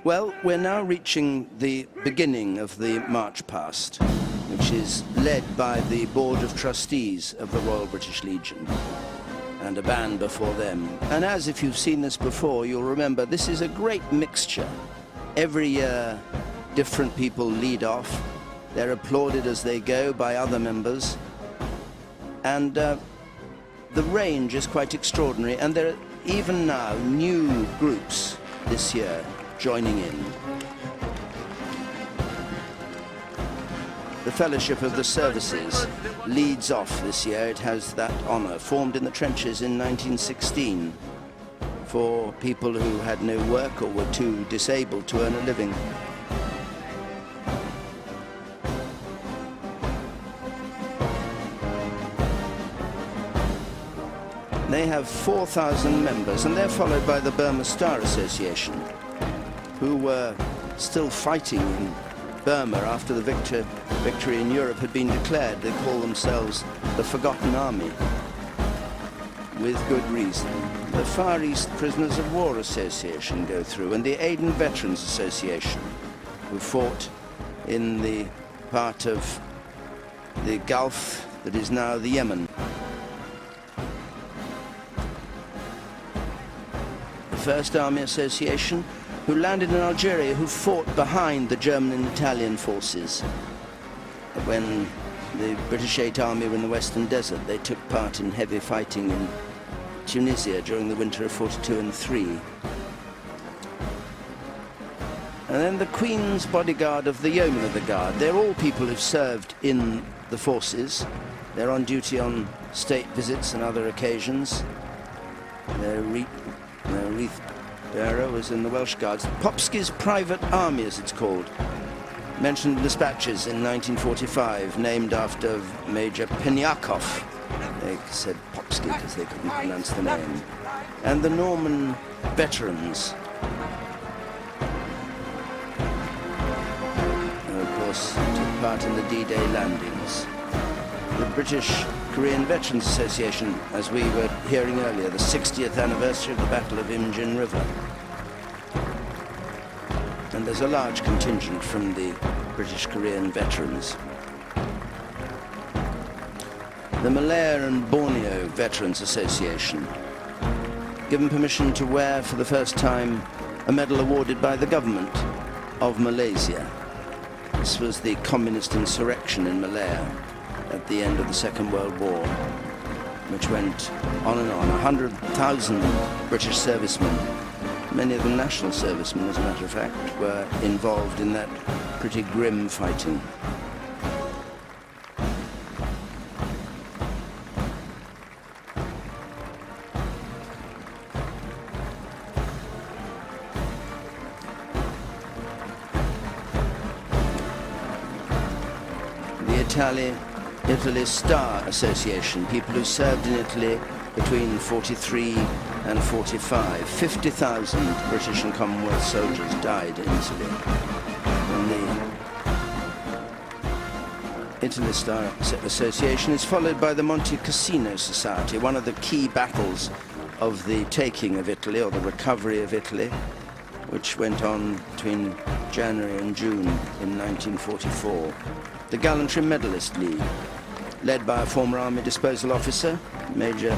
Well, we're now reaching the beginning of the march past, which is led by the Board of Trustees of the Royal British Legion, and a band before them. And as if you've seen this before, you'll remember this is a great mixture. Every year, different people lead off. They're applauded as they go by other members. And the range is quite extraordinary. And there are even now new groups this year joining in. The Fellowship of the Services leads off this year. It has that honor, formed in the trenches in 1916 for people who had no work or were too disabled to earn a living. They have 4,000 members, and they're followed by the Burma Star Association, who were still fighting in Burma after the victory in Europe had been declared. They call themselves the Forgotten Army, with good reason. The Far East Prisoners of War Association go through, and the Aden Veterans Association, who fought in the part of the Gulf that is now the Yemen. The First Army Association, who landed in Algeria, who fought behind the German and Italian forces. When the British Eighth Army were in the Western Desert, they took part in heavy fighting in Tunisia during the winter of 42 and 3. And then the Queen's Bodyguard of the Yeomen of the Guard. They're all people who've served in the forces. They're on duty on state visits and other occasions. Their wreath bearer was in the Welsh Guards. Popski's Private Army, as it's called, mentioned in dispatches in 1945, named after Major Penyakov. They said Popski because they couldn't pronounce the name. And the Norman Veterans, who of course took part in the D-Day landings. The British Korean Veterans Association, as we were hearing earlier, the 60th anniversary of the Battle of Imjin River. And there's a large contingent from the British Korean veterans. The Malaya and Borneo Veterans Association, given permission to wear for the first time a medal awarded by the government of Malaysia. This was the communist insurrection in Malaya at the end of the Second World War, which went on and on. 100,000 British servicemen, many of them national servicemen as a matter of fact, were involved in that pretty grim fighting. The Italy Star Association, people who served in Italy between 43 and 45. 50,000 British and Commonwealth soldiers died in Italy. And the Italy Star Association is followed by the Monte Cassino Society, one of the key battles of the taking of Italy, or the recovery of Italy, which went on between January and June in 1944. The Gallantry Medalist League, led by a former Army Disposal Officer, Major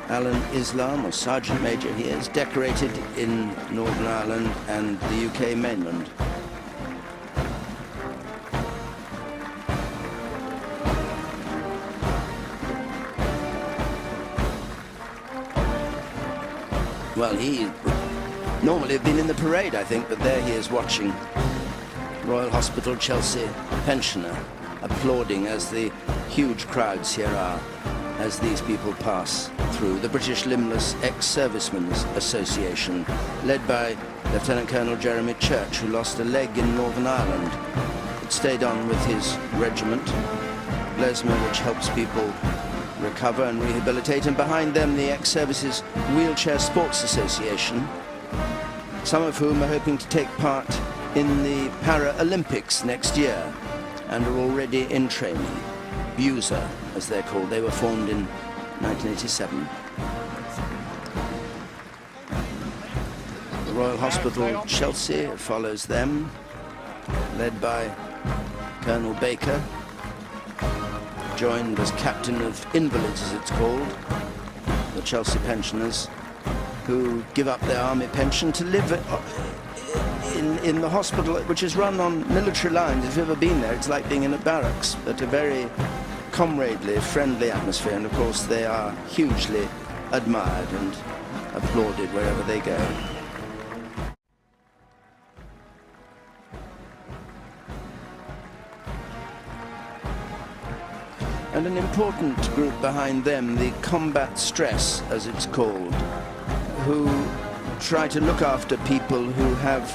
Alan Islam, or Sergeant Major he is, decorated in Northern Ireland and the UK mainland. Well, he would normally have been in the parade, I think, but there he is watching. Royal Hospital, Chelsea pensioner, applauding as the huge crowds here are as these people pass through. The British Limbless Ex-Servicemen's Association, led by Lieutenant Colonel Jeremy Church, who lost a leg in Northern Ireland, but stayed on with his regiment, Blesma, which helps people recover and rehabilitate, and behind them the Ex-Services Wheelchair Sports Association, some of whom are hoping to take part in the Paralympics next year and are already in training. BUSA, as they're called. They were formed in 1987. The Royal Hospital Chelsea follows them, led by Colonel Baker, joined as captain of invalids, as it's called, the Chelsea pensioners, who give up their army pension to live in the hospital, which is run on military lines. If you've ever been there, it's like being in a barracks, but a very comradely, friendly atmosphere, and of course they are hugely admired and applauded wherever they go. And an important group behind them, the combat stress, as it's called, who try to look after people who have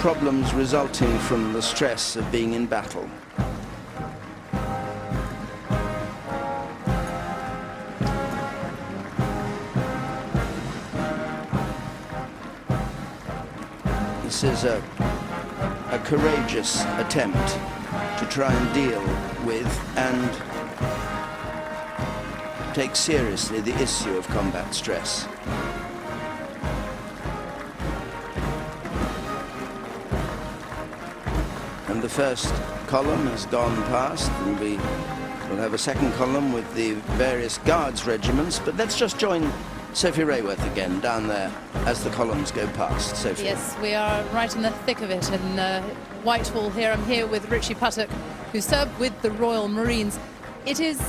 problems resulting from the stress of being in battle. This is a courageous attempt to try and deal with and take seriously the issue of combat stress. And the first column has gone past, and we will have a second column with the various guards regiments, but let's just join Sophie Rayworth again down there as the columns go past. Sophie. Yes, we are right in the thick of it in Whitehall here. I'm here with Richie Puttock, who served with the Royal Marines. It is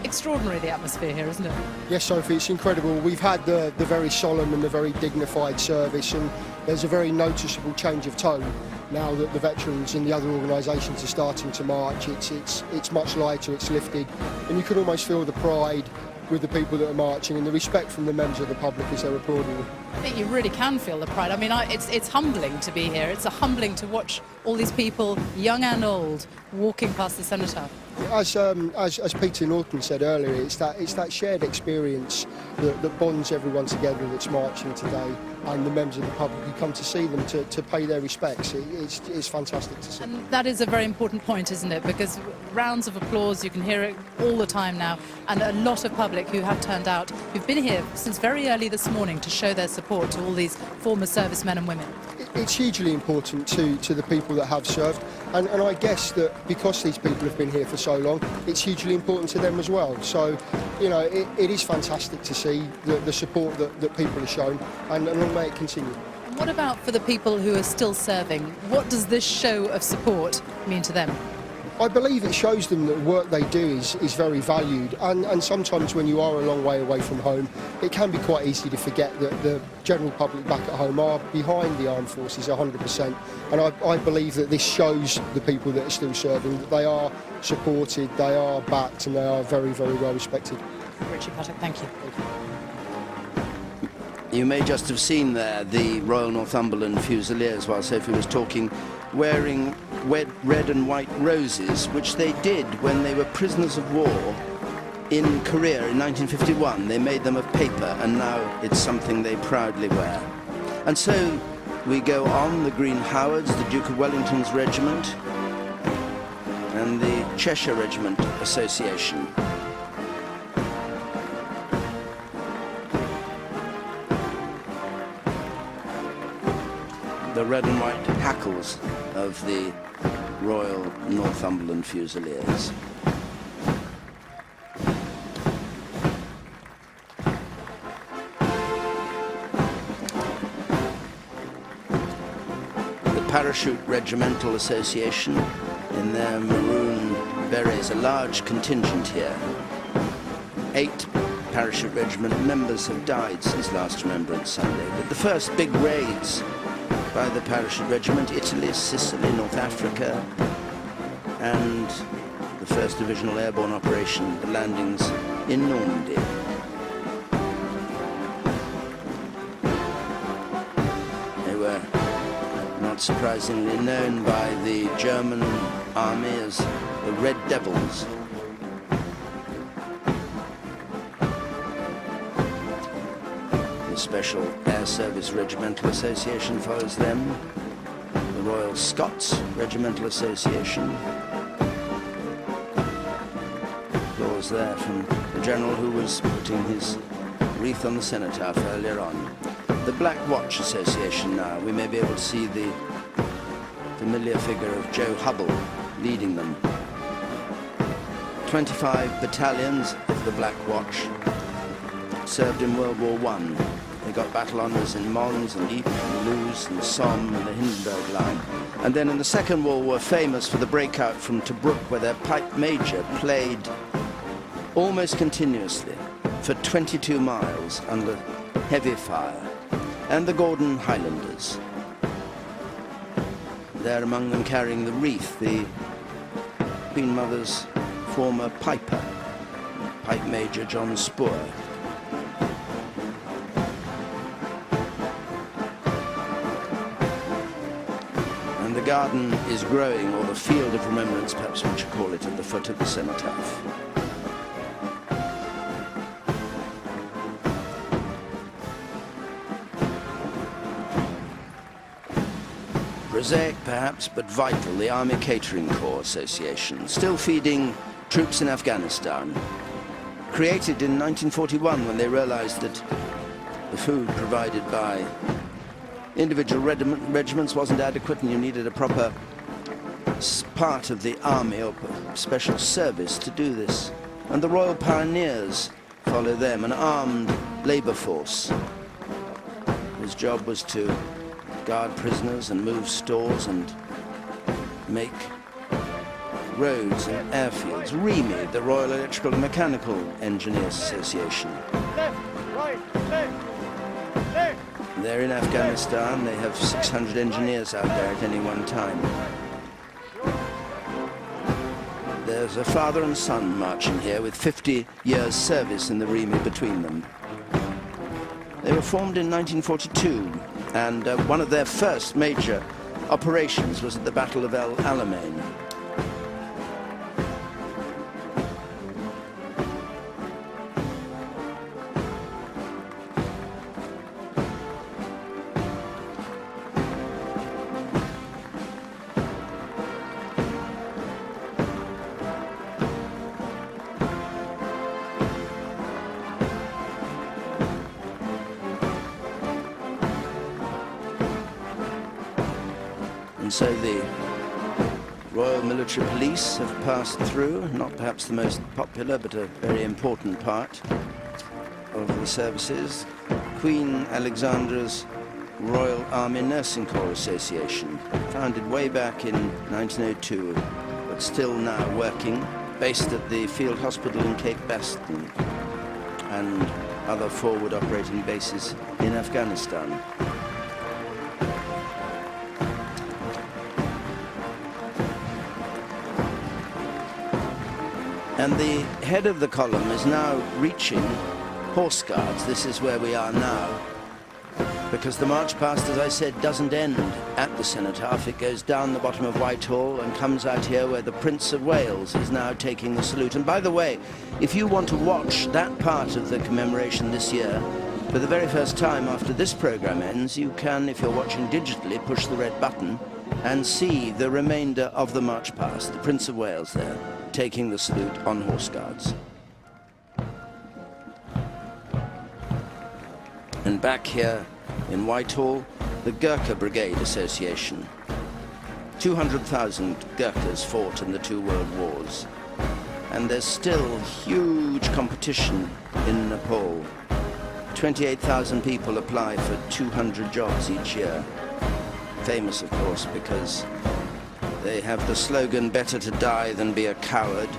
extraordinary, the atmosphere here, isn't it? Yes, Sophie, it's incredible. We've had the very solemn and the very dignified service, and there's a very noticeable change of tone now that the veterans in the other organisations are starting to march. It's much lighter, it's lifted, and you can almost feel the pride with the people that are marching and the respect from the members of the public as they're applauding. I think you really can feel the pride. I mean, it's humbling to be here. It's humbling to watch all these people, young and old, walking past the Cenotaph. As Peter Norton said earlier, it's that shared experience that bonds everyone together that's marching today, and the members of the public who come to see them to pay their respects. It's fantastic to see. And that is a very important point, isn't it? Because rounds of applause, you can hear it all the time now, and a lot of public who have turned out, who've been here since very early this morning to show their support to all these former servicemen and women. It's hugely important to the people that have served, and I guess that because these people have been here for so long, it's hugely important to them as well. So, you know, it is fantastic to see the support that people have shown, and long may it continue. And what about for the people who are still serving? What does this show of support mean to them? I believe it shows them that the work they do is very valued, and sometimes when you are a long way away from home, it can be quite easy to forget that the general public back at home are behind the armed forces 100%, and I believe that this shows the people that are still serving that they are supported, they are backed, and they are very, very well respected. Richie Puttock, thank you. You may just have seen there the Royal Northumberland Fusiliers, while Sophie was talking, wearing red and white roses, which they did when they were prisoners of war in Korea in 1951. They made them of paper, and now it's something they proudly wear. And so we go on, the Green Howards, the Duke of Wellington's regiment, and the Cheshire Regiment Association. The red and white hackles of the Royal Northumberland Fusiliers. The Parachute Regimental Association in their maroon berets, a large contingent here. 8 Parachute Regiment members have died since last Remembrance Sunday, but the first big raids by the Parachute Regiment, Italy, Sicily, North Africa, and the 1st Divisional Airborne Operation, the landings in Normandy. They were, not surprisingly, known by the German army as the Red Devils. The Special Air Service Regimental Association follows them. The Royal Scots Regimental Association. Applause there from the General who was putting his wreath on the Cenotaph earlier on. the Black Watch Association now. We may be able to see the familiar figure of Joe Hubble leading them. 25 battalions of the Black Watch served in World War I. They got battle honours in Mons and Ypres and Loos and Somme and the Hindenburg Line. And then in the Second World War, famous for the breakout from Tobruk, where their pipe major played almost continuously for 22 miles under heavy fire. And the Gordon Highlanders. There among them carrying the wreath, the Queen Mother's former piper, Pipe Major John Spoor. And the garden is growing, or the field of remembrance, perhaps we should call it, at the foot of the Cenotaph. Prosaic perhaps, but vital, the Army Catering Corps Association, still feeding troops in Afghanistan. Created in 1941 when they realized that the food provided by individual regiments wasn't adequate and you needed a proper part of the army or special service to do this. And the Royal Pioneers follow them, an armed labor force whose job was to guard prisoners and move stores and make roads and airfields. REME, the Royal Electrical and Mechanical Engineers Association. Left, right, left, left. They're in Afghanistan. They have 600 engineers out there at any one time. There's a father and son marching here with 50 years service in the REME between them. They were formed in 1942. And one of their first major operations was at the Battle of El Alamein. And so the Royal Military Police have passed through, not perhaps the most popular, but a very important part of the services. Queen Alexandra's Royal Army Nursing Corps Association, founded way back in 1902, but still now working, based at the Field Hospital in Cape Baston and other forward operating bases in Afghanistan. And the head of the column is now reaching Horse Guards. This is where we are now. Because the march past, as I said, doesn't end at the Cenotaph. It goes down the bottom of Whitehall and comes out here where the Prince of Wales is now taking the salute. And by the way, if you want to watch that part of the commemoration this year, for the very first time after this program ends, you can, if you're watching digitally, push the red button and see the remainder of the march past, the Prince of Wales there, taking the salute on Horse Guards. And back here in Whitehall, the Gurkha Brigade Association. 200,000 Gurkhas fought in the two world wars. And there's still huge competition in Nepal. 28,000 people apply for 200 jobs each year. Famous, of course, because they have the slogan, better to die than be a coward,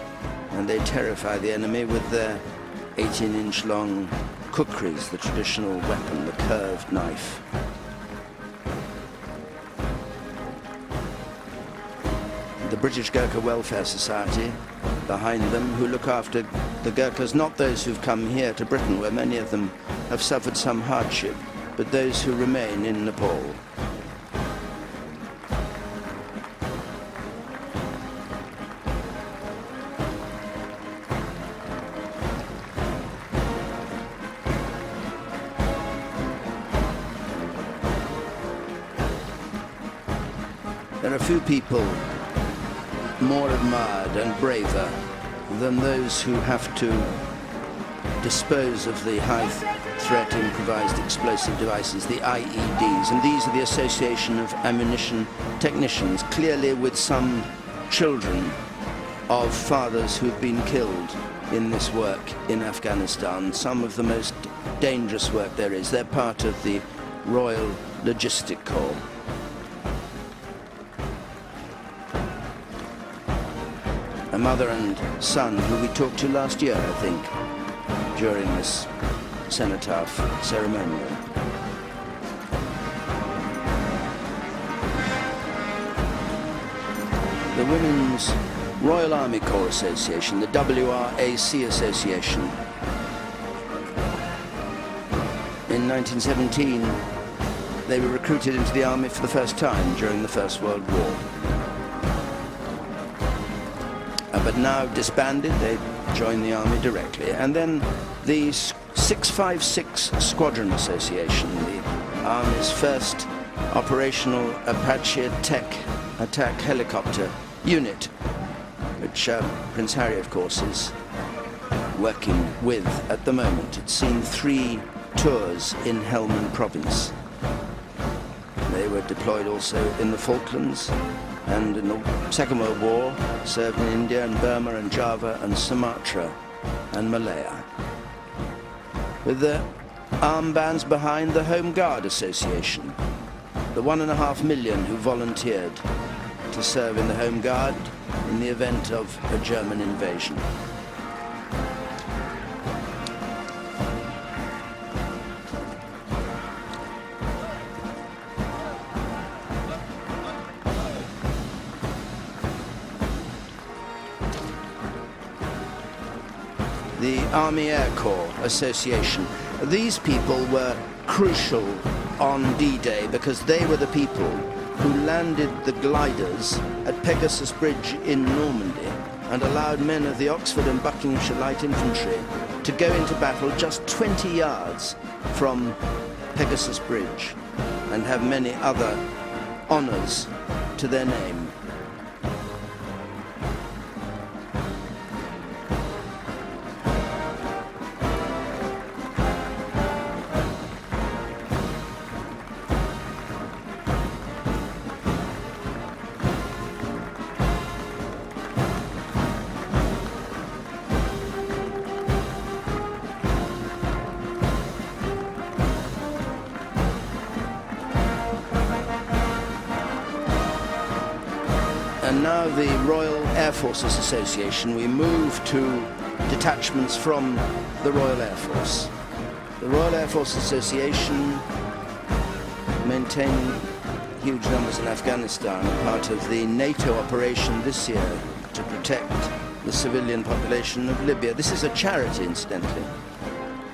and they terrify the enemy with their 18-inch long kukris, the traditional weapon, the curved knife. The British Gurkha Welfare Society behind them, who look after the Gurkhas, not those who've come here to Britain, where many of them have suffered some hardship, but those who remain in Nepal. There are few people more admired and braver than those who have to dispose of the high high-threat improvised explosive devices, the IEDs, and these are the Association of Ammunition Technicians, clearly with some children of fathers who've been killed in this work in Afghanistan, some of the most dangerous work there is. They're part of the Royal Logistic Corps. A mother and son who we talked to last year, I think, during this Cenotaph ceremony. The Women's Royal Army Corps Association, the WRAC Association. In 1917, they were recruited into the army for the first time during the First World War. But now disbanded, they joined the army directly. And then the 656 Squadron Association, the Army's first operational Apache attack helicopter unit, which Prince Harry, of course, is working with at the moment. It's seen 3 tours in Helmand Province. They were deployed also in the Falklands, and in the Second World War served in India and Burma and Java and Sumatra and Malaya. With the armbands behind the Home Guard Association, the 1.5 million who volunteered to serve in the Home Guard in the event of a German invasion. The Army Air Corps Association. These people were crucial on D-Day because they were the people who landed the gliders at Pegasus Bridge in Normandy and allowed men of the Oxford and Buckinghamshire Light Infantry to go into battle just 20 yards from Pegasus Bridge and have many other honours to their name. And now the Royal Air Forces Association, we move to detachments from the Royal Air Force. The Royal Air Force Association maintaining huge numbers in Afghanistan, part of the NATO operation this year to protect the civilian population of Libya. This is a charity, incidentally.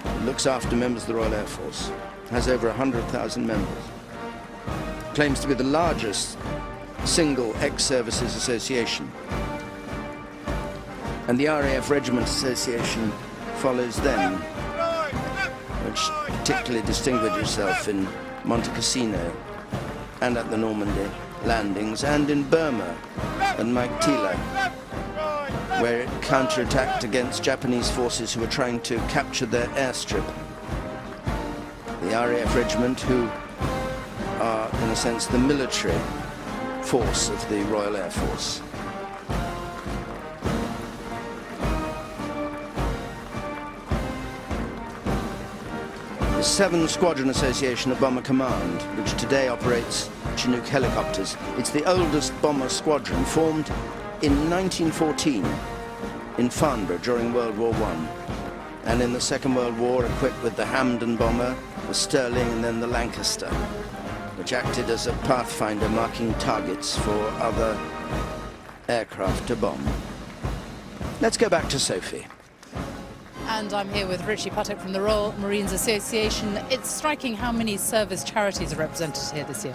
It looks after members of the Royal Air Force. It has over 100,000 members. Claims to be the largest single ex-services association. And the RAF Regiment Association follows them, which particularly distinguished itself in Monte Cassino and at the Normandy landings and in Burma and Maiktila, where it counterattacked against Japanese forces who were trying to capture their airstrip. The RAF Regiment, who are, in a sense, the military force of the Royal Air Force. The 7 Squadron Association of Bomber Command, which today operates Chinook helicopters. It's the oldest bomber squadron, formed in 1914 in Farnborough during World War I, and in the Second World War equipped with the Hampden bomber, the Stirling, and then the Lancaster, which acted as a pathfinder marking targets for other aircraft to bomb. Let's go back to Sophie. And I'm here with Richie Puttock from the Royal Marines Association. It's striking how many service charities are represented here this year.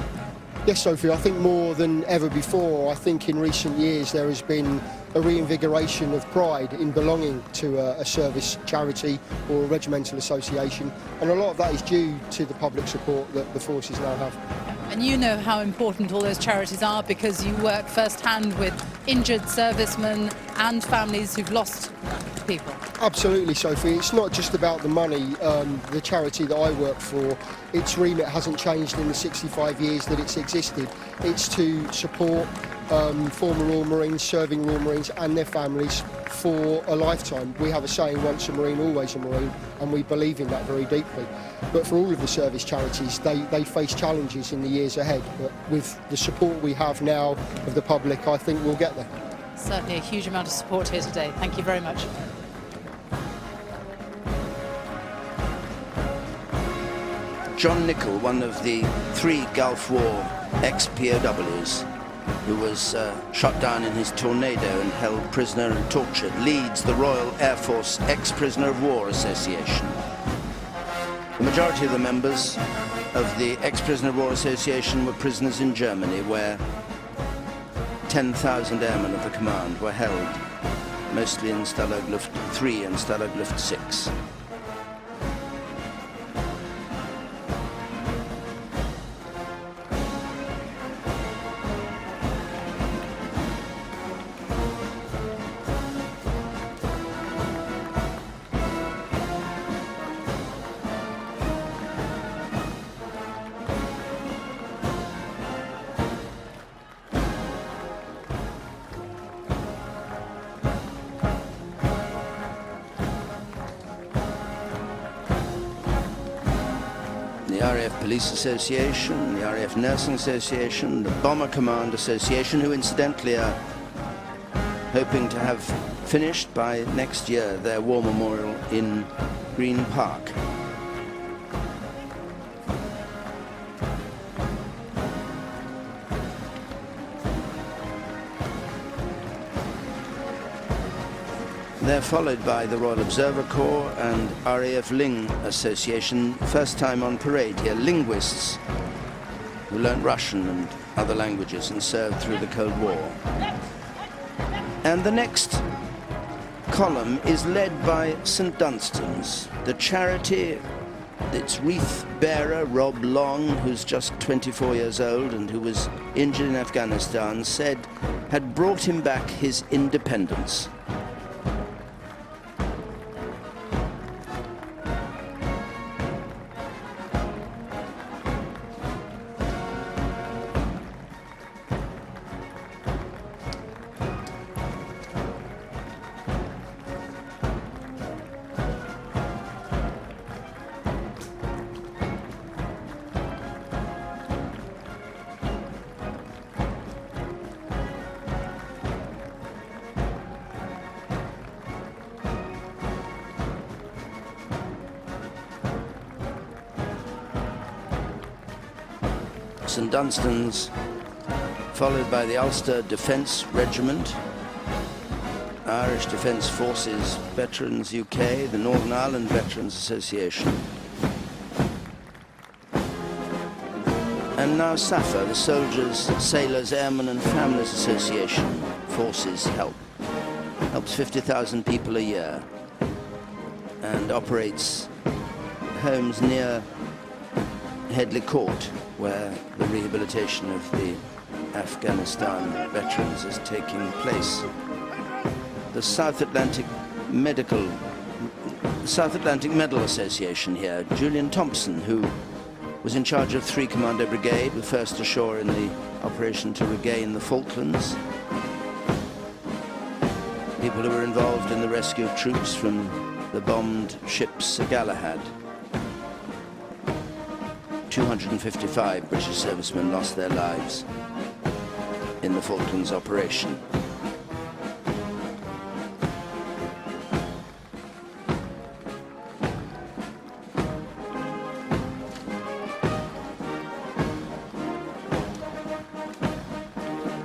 Yes, Sophie, I think more than ever before. I think in recent years there has been a reinvigoration of pride in belonging to a service charity or a regimental association, and a lot of that is due to the public support that the forces now have. And you know how important all those charities are because you work first-hand with injured servicemen and families who've lost people. Absolutely, Sophie. It's not just about the money. The charity that I work for, its remit hasn't changed in the 65 years that it's existed. It's to support former Royal Marines, serving Royal Marines and their families for a lifetime. We have a saying, once a Marine, always a Marine, and we believe in that very deeply. But for all of the service charities, they face challenges in the years ahead. But with the support we have now of the public, I think we'll get there. Certainly a huge amount of support here today. Thank you very much. John Nichol, one of the 3 Gulf War ex-POWs, who was shot down in his Tornado and held prisoner and tortured, leads the Royal Air Force Ex-Prisoner of War Association. The majority of the members of the Ex-Prisoner of War Association were prisoners in Germany, where 10,000 airmen of the command were held, mostly in Stalagluft 3 and Stalagluft 6. The RAF Police Association, the RAF Nursing Association, the Bomber Command Association, who incidentally are hoping to have finished by next year their war memorial in Green Park. They're followed by the Royal Observer Corps and RAF Ling Association, first time on parade here, linguists who learnt Russian and other languages and served through the Cold War. And the next column is led by St Dunstan's, the charity. Its wreath bearer, Rob Long, who's just 24 years old and who was injured in Afghanistan, said had brought him back his independence. St Dunstan's, followed by the Ulster Defence Regiment, Irish Defence Forces Veterans UK, the Northern Ireland Veterans Association, and now SAFA, the Soldiers, Sailors, Airmen and Families Association. Forces helps 50,000 people a year and operates homes near Headley Court, where the rehabilitation of the Afghanistan veterans is taking place. The South Atlantic Medal Association here, Julian Thompson, who was in charge of 3 Commando Brigade, the first ashore in the operation to regain the Falklands. People who were involved in the rescue of troops from the bombed ship Sir Galahad. 255 British servicemen lost their lives in the Falklands operation.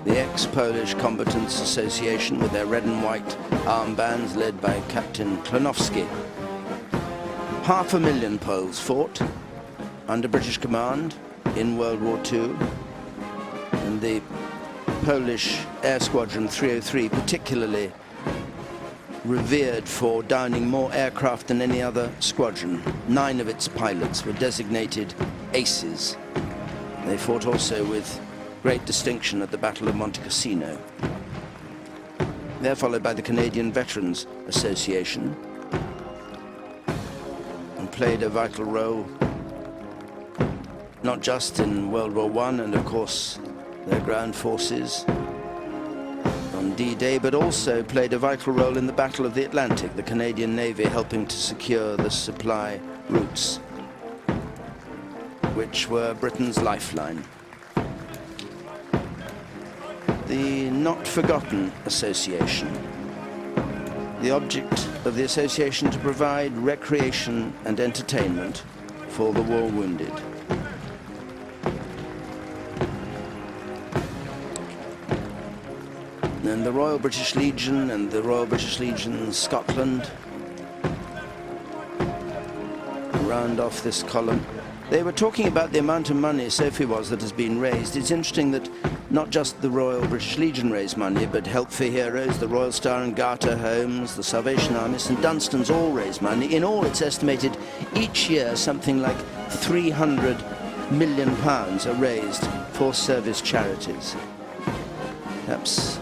The ex-Polish Combatants Association, with their red and white armbands led by Captain Klonowski. 500,000 Poles fought under British command in World War II, and the Polish Air Squadron 303 particularly revered for downing more aircraft than any other squadron. 9 of its pilots were designated aces. They fought also with great distinction at the Battle of Monte Cassino. They're followed by the Canadian Veterans Association, played a vital role, not just in World War I and, of course, their ground forces on D-Day, but also played a vital role in the Battle of the Atlantic, the Canadian Navy helping to secure the supply routes, which were Britain's lifeline. The Not Forgotten Association. The object of the association to provide recreation and entertainment for the war wounded. And the Royal British Legion and the Royal British Legion Scotland round off this column. They were talking about the amount of money, Sophie was, that has been raised. It's interesting that not just the Royal British Legion raised money, but Help for Heroes, the Royal Star and Garter Homes, the Salvation Army, St Dunstan's all raise money. In all, it's estimated each year something like £300 million are raised for service charities. Perhaps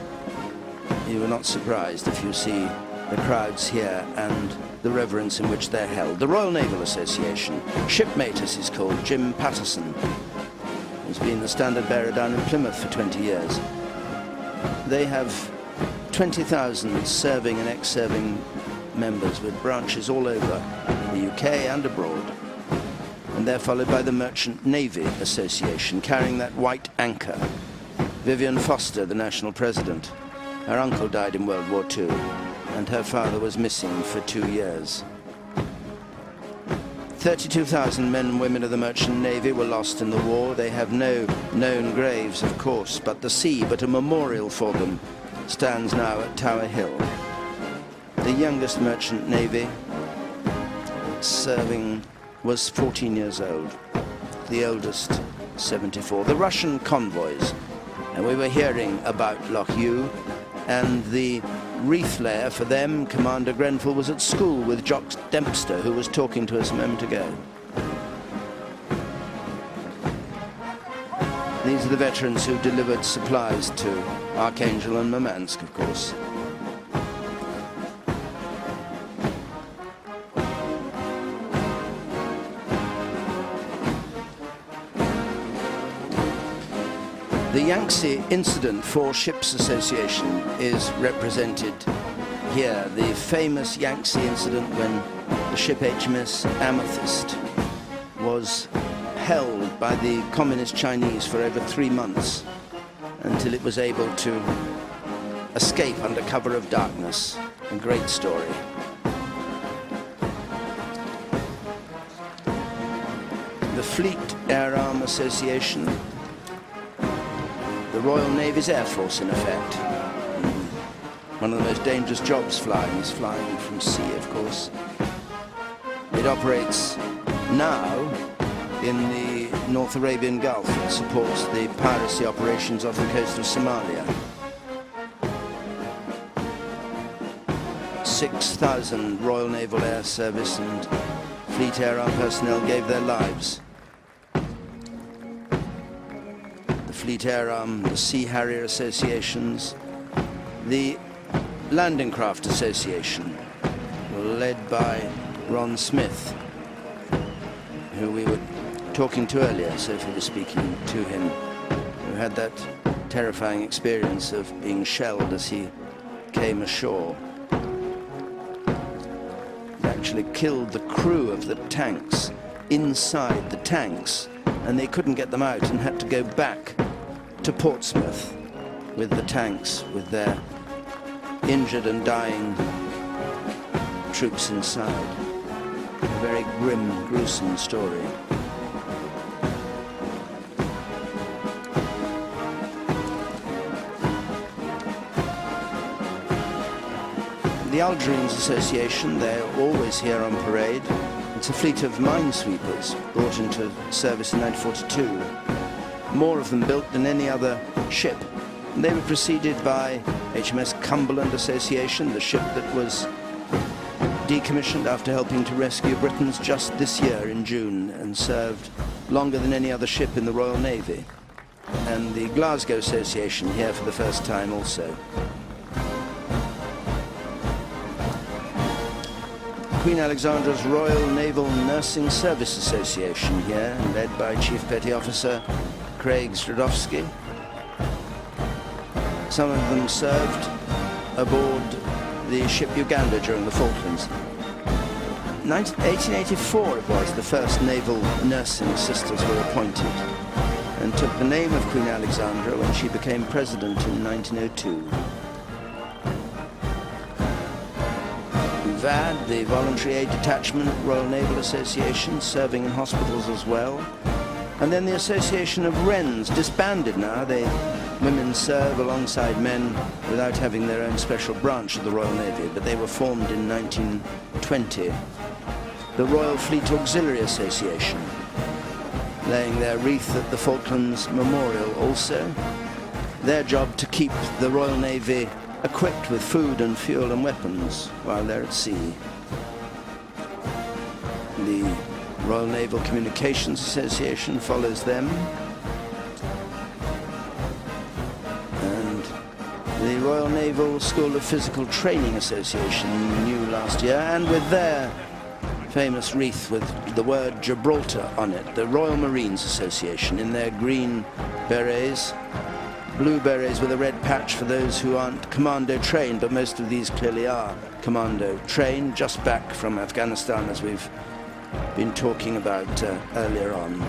you are not surprised if you see the crowds here and the reverence in which they're held. The Royal Naval Association, Shipmate as he's called, Jim Patterson, has been the standard bearer down in Plymouth for 20 years. They have 20,000 serving and ex-serving members with branches all over the UK and abroad. And they're followed by the Merchant Navy Association, carrying that white anchor. Vivian Foster, the national president. Her uncle died in World War II, and her father was missing for 2 years. 32,000 men and women of the Merchant Navy were lost in the war. They have no known graves, of course, but a memorial for them, stands now at Tower Hill. The youngest Merchant Navy serving was 14 years old, the oldest 74. The Russian convoys, and we were hearing about Loch Ewe, and the wreath layer for them, Commander Grenfell was at school with Jock Dempster, who was talking to us a moment ago. These are the veterans who delivered supplies to Archangel and Murmansk, of course. The Yangtze Incident for Ships Association is represented here. The famous Yangtze incident when the ship HMS Amethyst was held by the communist Chinese for over 3 months until it was able to escape under cover of darkness. A great story. The Fleet Air Arm Association. The Royal Navy's Air Force, in effect. One of the most dangerous jobs flying is flying from sea, of course. It operates now in the North Arabian Gulf. It supports the piracy operations off the coast of Somalia. 6,000 Royal Naval Air Service and Fleet Air Arm personnel gave their lives. Fleet Air Arm, the Sea Harrier Associations, the Landing Craft Association, led by Ron Smith, who we were talking to earlier. Sophie was speaking to him, who had that terrifying experience of being shelled as he came ashore. He actually killed the crew of the tanks inside the tanks, and they couldn't get them out and had to go back to Portsmouth with the tanks, with their injured and dying troops inside. A very grim, gruesome story. The Algerines Association, they're always here on parade. It's a fleet of minesweepers brought into service in 1942. More of them built than any other ship. And they were preceded by HMS Cumberland Association, the ship that was decommissioned after helping to rescue Britons just this year in June and served longer than any other ship in the Royal Navy. And the Glasgow Association here for the first time also. Queen Alexandra's Royal Naval Nursing Service Association here, led by Chief Petty Officer Craig Stradowski. Some of them served aboard the ship Uganda during the Falklands. 1884 it was the first naval nursing sisters were appointed, and took the name of Queen Alexandra when she became president in 1902. VAD, the Voluntary Aid Detachment, Royal Naval Association, serving in hospitals as well. And then the Association of Wrens, disbanded now. Women serve alongside men without having their own special branch of the Royal Navy, but they were formed in 1920. The Royal Fleet Auxiliary Association, laying their wreath at the Falklands Memorial also. Their job to keep the Royal Navy equipped with food and fuel and weapons while they're at sea. The Royal Naval Communications Association follows them. And the Royal Naval School of Physical Training Association, new last year, and with their famous wreath with the word Gibraltar on it, the Royal Marines Association, in their green berets, blue berets with a red patch for those who aren't commando trained, but most of these clearly are commando trained, just back from Afghanistan, as we've been talking about earlier on.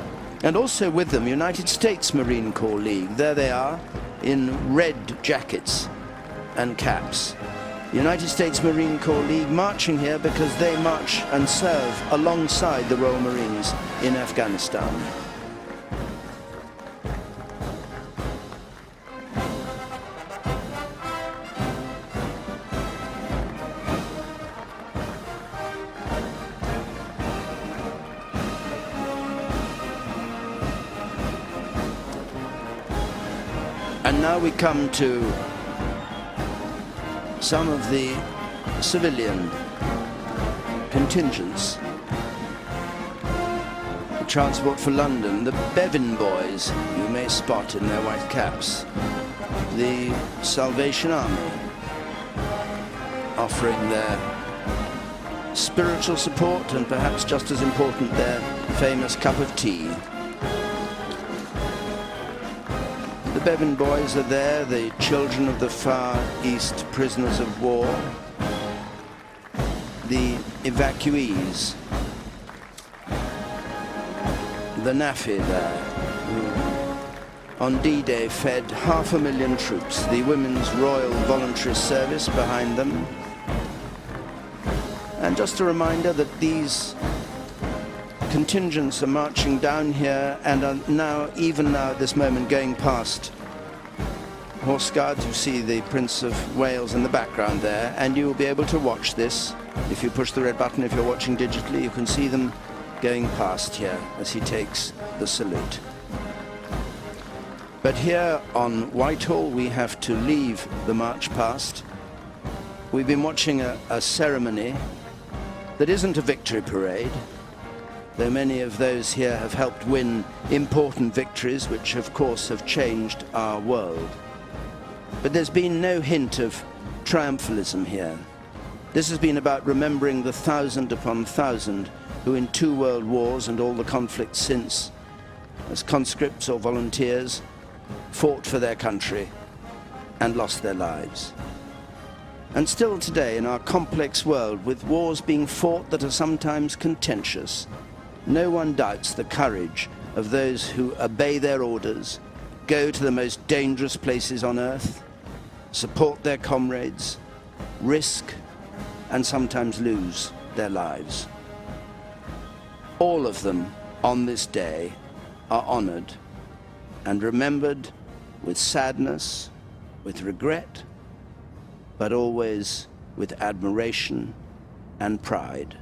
And also with them, United States Marine Corps League. There they are in red jackets and caps. United States Marine Corps League marching here because they march and serve alongside the Royal Marines in Afghanistan. And now we come to some of the civilian contingents. The Transport for London, the Bevan boys, you may spot in their white caps. The Salvation Army, offering their spiritual support and perhaps just as important, their famous cup of tea. The Bevan boys are there, the children of the Far East prisoners of war, the evacuees, the NAFI there, who on D-Day fed 500,000 troops, the Women's Royal Voluntary Service behind them. And just a reminder that these contingents are marching down here and are now, even now at this moment, going past Horse Guards. You see the Prince of Wales in the background there, and you will be able to watch this. If you push the red button, if you're watching digitally, you can see them going past here as he takes the salute. But here on Whitehall, we have to leave the march past. We've been watching a ceremony that isn't a victory parade, though many of those here have helped win important victories, which of course have changed our world. But there's been no hint of triumphalism here. This has been about remembering the 1,000 upon 1,000 who in 2 world wars and all the conflicts since, as conscripts or volunteers, fought for their country and lost their lives. And still today, in our complex world, with wars being fought that are sometimes contentious, no one doubts the courage of those who obey their orders, go to the most dangerous places on earth, support their comrades, risk, and sometimes lose their lives. All of them on this day are honored and remembered with sadness, with regret, but always with admiration and pride.